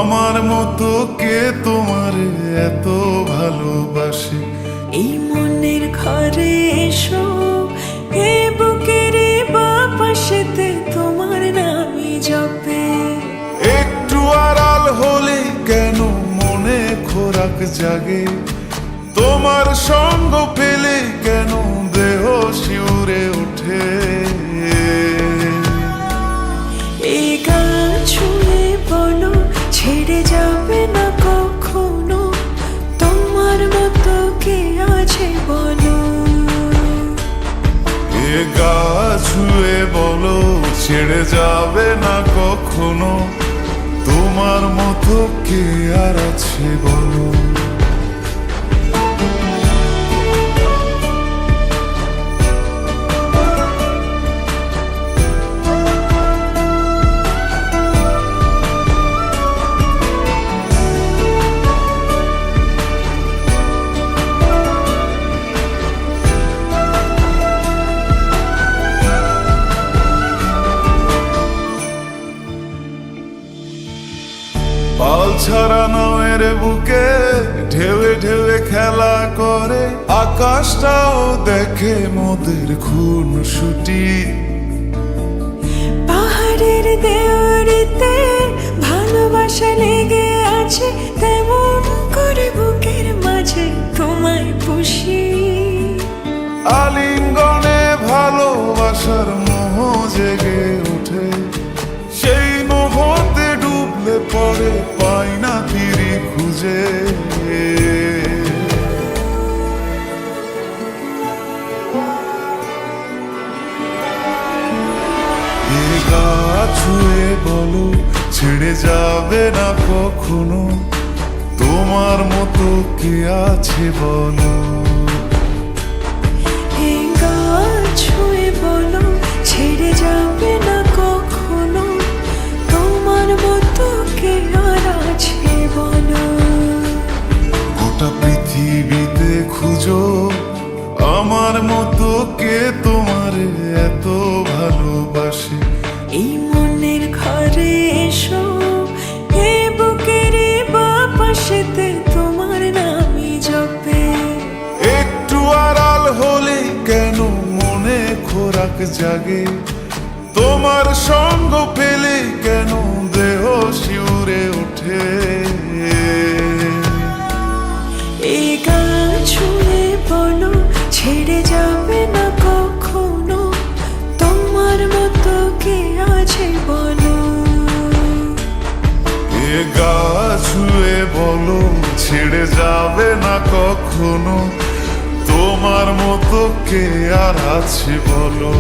আমার মতো কে তোমার এত ভালোবাসে? এই মনের ঘরে এসো, এ বুকের বাপাশেতে তোমার নামই জপে। একটু আড়াল হলে কেন মনে খোরাক জাগে? তোমার সঙ্গ পেলে কেন দেহ শিউরে ওঠে? এই গান ছুঁয়ে বলো, ছেড়ে যাবে না কখনো, তোমার মতো কে আছে বলো। এ গা ছুঁয়ে বলো, ছেড়ে যাবে না কখনো, তোমার মতো কে আর আছে বলো। পাল ছাড়া নামের বুকে ঢেউে ঢেউে খেলা করে, আকাশটাও দেখে মোদের খুনসুটি। পাহাড়ের দেওয়ারিতে ভালোবাসা লেগে আছে, তেমন করে বুকের মাঝে তোমায় পুষি। আলিঙ্গনে ভালোবাসার মোহ জেগে ওঠে, সেই মোহতে ডুবলে পরে পাই না তীরে খুঁজে। এ গা ছুঁয়ে বলো, ছেড়ে যাবে না কখনো, তোমার মতো কে আছে বলো। এই গান ছুঁয়ে বলো, ছেড়ে যাবে না কখনো, তোমার মতো কে আর আছে বলো। গোটা পৃথিবীতে খুঁজো, আমার মতো কে তোমার এত ভালোবাসে? এই মনের ঘরে এসো, এ বুকের বাপাশেতে তোমার নামই জপে। একটু আড়াল হলে কেন মনে খোরাক জাগে? তোমার সঙ্গ পেলে কেন দেহ শিউরে ওঠে? এই গান ছুঁয়ে বলো, ছেড়ে যাবে না কখনো, তোমার মতো কে আছে বলো। এ গা ছুঁয়ে বলো, ছেড়ে যাবে না কখনো, তোমার মতো কে আর আছে বলো।